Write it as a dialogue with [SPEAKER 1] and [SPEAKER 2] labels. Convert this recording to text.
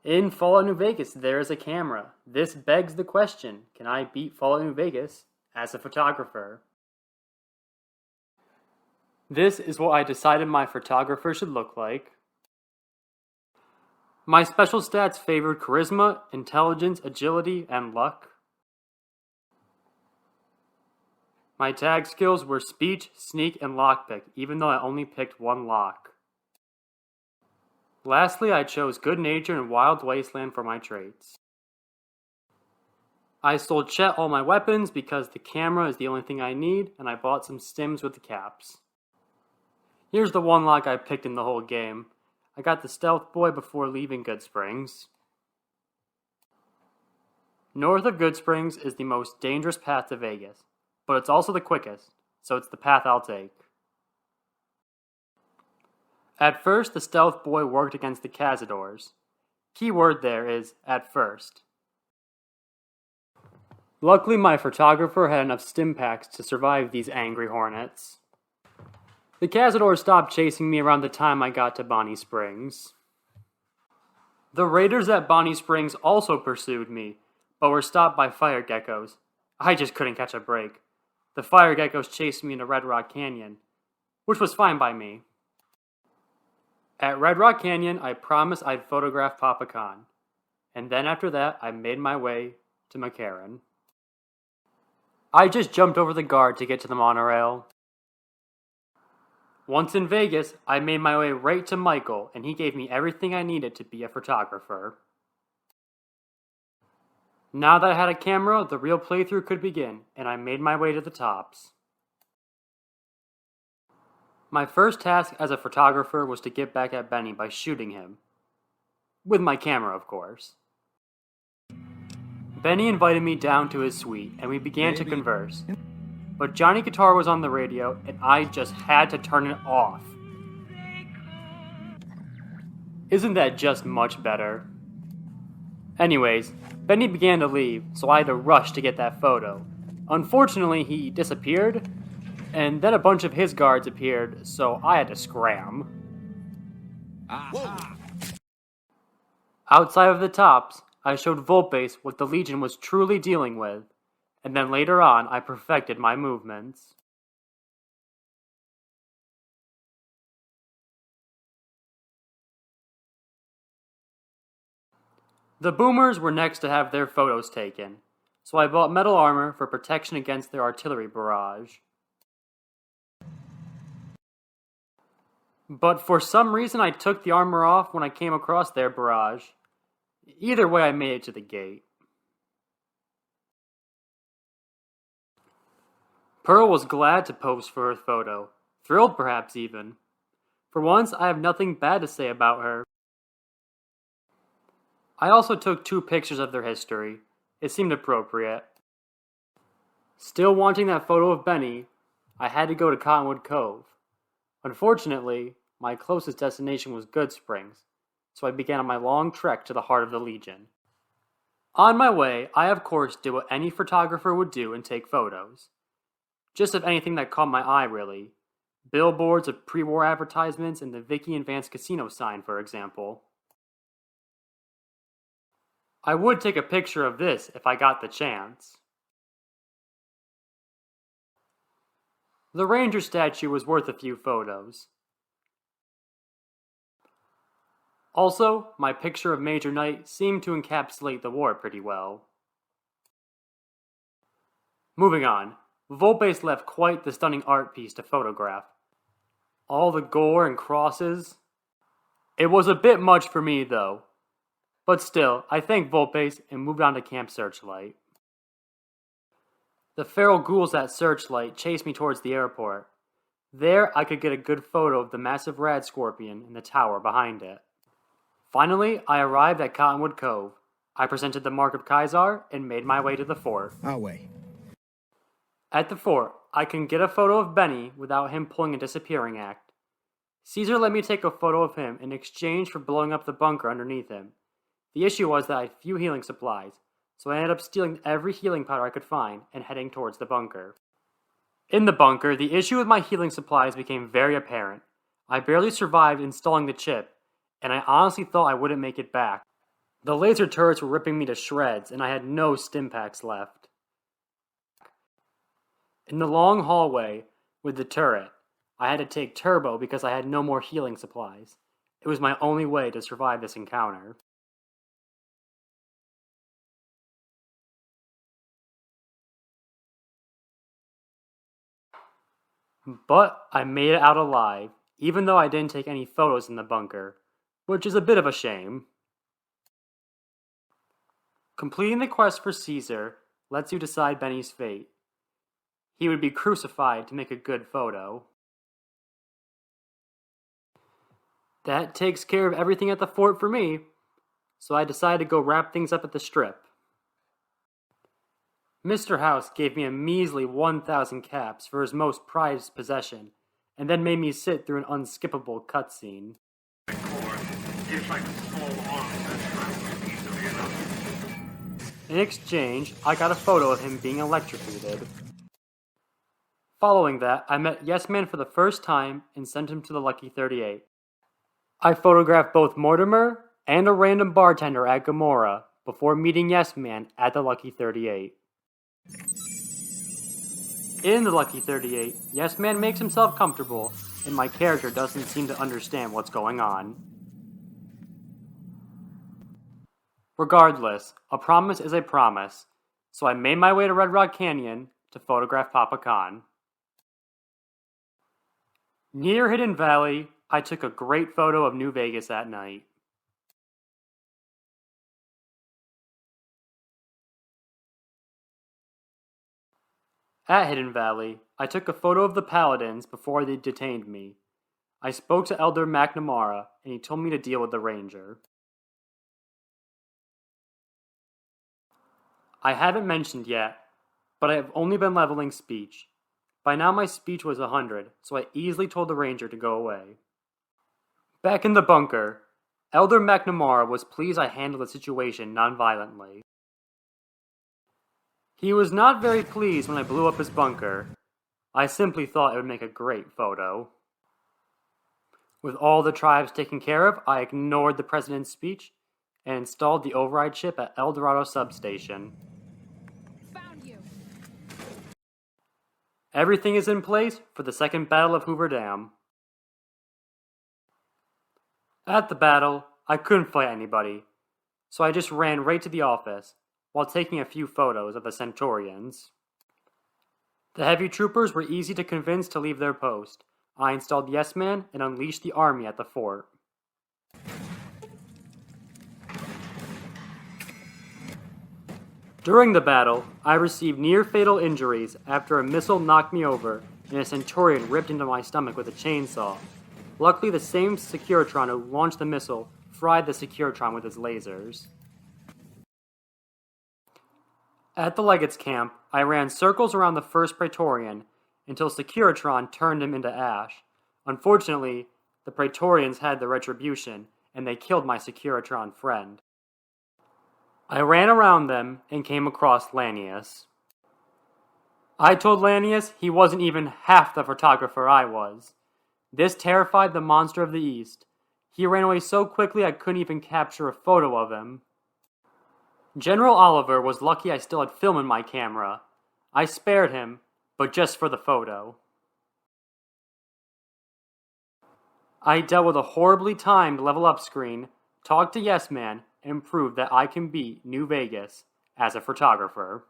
[SPEAKER 1] In Fallout New Vegas, there is a camera. This begs the question, can I beat Fallout New Vegas as a photographer? This is what I decided my photographer should look like. My special stats favored charisma, intelligence, agility, and luck. My tag skills were speech, sneak, and lockpick, even though I only picked one lock. Lastly, I chose good nature and wild wasteland for my traits. I sold Chet all my weapons because the camera is the only thing I need, and I bought some stims with the caps. Here's the one lock I picked in the whole game. I got the Stealth Boy before leaving Goodsprings. North of Goodsprings is the most dangerous path to Vegas, but it's also the quickest, so it's the path I'll take. At first, the Stealth Boy worked against the Cazadors. Key word there is, at first. Luckily, my photographer had enough stim packs to survive these angry hornets. The Cazadors stopped chasing me around the time I got to Bonnie Springs. The raiders at Bonnie Springs also pursued me, but were stopped by fire geckos. I just couldn't catch a break. The fire geckos chased me into Red Rock Canyon, which was fine by me. At Red Rock Canyon, I promised I'd photograph Papa Khan, and then after that, I made my way to McCarran. I just jumped over the guard to get to the monorail. Once in Vegas, I made my way right to Michael, and he gave me everything I needed to be a photographer. Now that I had a camera, the real playthrough could begin, and I made my way to the tops. My first task as a photographer was to get back at Benny by shooting him. With my camera, of course. Benny invited me down to his suite, and we began to converse. But Johnny Guitar was on the radio, and I just had to turn it off. Isn't that just much better? Anyways, Benny began to leave, so I had to rush to get that photo. Unfortunately, he disappeared, and then a bunch of his guards appeared, so I had to scram. Outside of the tops, I showed Volpace what the Legion was truly dealing with, and then later on I perfected my movements. The boomers were next to have their photos taken, so I bought metal armor for protection against their artillery barrage. But for some reason I took the armor off when I came across their barrage. Either way, I made it to the gate. Pearl was glad to pose for her photo, thrilled perhaps even. For once, I have nothing bad to say about her. I also took 2 pictures of their history. It seemed appropriate. Still wanting that photo of Benny, I had to go to Cottonwood Cove. Unfortunately, my closest destination was Goodsprings, so I began on my long trek to the heart of the Legion. On my way, I of course did what any photographer would do and take photos. Just of anything that caught my eye, really. Billboards of pre-war advertisements and the Vicky and Vance Casino sign, for example. I would take a picture of this if I got the chance. The Ranger statue was worth a few photos. Also, my picture of Major Knight seemed to encapsulate the war pretty well. Moving on, Volpace left quite the stunning art piece to photograph. All the gore and crosses. It was a bit much for me, though. But still, I thanked Volpace and moved on to Camp Searchlight. The feral ghouls at Searchlight chased me towards the airport. There, I could get a good photo of the massive rad scorpion in the tower behind it. Finally, I arrived at Cottonwood Cove. I presented the Mark of Kaisar and made my way to the fort.
[SPEAKER 2] Our way.
[SPEAKER 1] At the fort, I can get a photo of Benny without him pulling a disappearing act. Caesar let me take a photo of him in exchange for blowing up the bunker underneath him. The issue was that I had few healing supplies, so I ended up stealing every healing powder I could find and heading towards the bunker. In the bunker, the issue with my healing supplies became very apparent. I barely survived installing the chip, and I honestly thought I wouldn't make it back. The laser turrets were ripping me to shreds, and I had no stim packs left. In the long hallway with the turret, I had to take turbo because I had no more healing supplies. It was my only way to survive this encounter. But I made it out alive, even though I didn't take any photos in the bunker, which is a bit of a shame. Completing the quest for Caesar lets you decide Benny's fate. He would be crucified to make a good photo. That takes care of everything at the fort for me, so I decided to go wrap things up at the strip. Mr. House gave me a measly 1,000 caps for his most prized possession, and then made me sit through an unskippable cutscene. In exchange, I got a photo of him being electrocuted. Following that, I met Yes Man for the first time and sent him to the Lucky 38. I photographed both Mortimer and a random bartender at Gomorrah before meeting Yes Man at the Lucky 38. In the Lucky 38, Yes Man makes himself comfortable, and my character doesn't seem to understand what's going on. Regardless, a promise is a promise, so I made my way to Red Rock Canyon to photograph Papa Khan. Near Hidden Valley, I took a great photo of New Vegas at night. At Hidden Valley, I took a photo of the Paladins before they detained me. I spoke to Elder McNamara, and he told me to deal with the Ranger. I haven't mentioned yet, but I have only been leveling speech. By now my speech was 100, so I easily told the Ranger to go away. Back in the bunker, Elder McNamara was pleased I handled the situation non-violently. He was not very pleased when I blew up his bunker. I simply thought it would make a great photo. With all the tribes taken care of, I ignored the President's speech and installed the override chip at El Dorado substation.
[SPEAKER 2] Found you.
[SPEAKER 1] Everything is in place for the Second Battle of Hoover Dam. At the battle, I couldn't fight anybody, so I just ran right to the office while taking a few photos of the Centaurians. The heavy troopers were easy to convince to leave their post. I installed Yes Man and unleashed the army at the fort. During the battle, I received near-fatal injuries after a missile knocked me over and a Centurion ripped into my stomach with a chainsaw. Luckily, the same Securitron who launched the missile fried the Securitron with his lasers. At the Legates camp, I ran circles around the first Praetorian until Securitron turned him into ash. Unfortunately, the Praetorians had the retribution, and they killed my Securitron friend. I ran around them and came across Lanius. I told Lanius he wasn't even half the photographer I was. This terrified the monster of the East. He ran away so quickly I couldn't even capture a photo of him. General Oliver was lucky I still had film in my camera. I spared him, but just for the photo. I dealt with a horribly timed level up screen, talked to Yes Man, and proved that I can beat New Vegas as a photographer.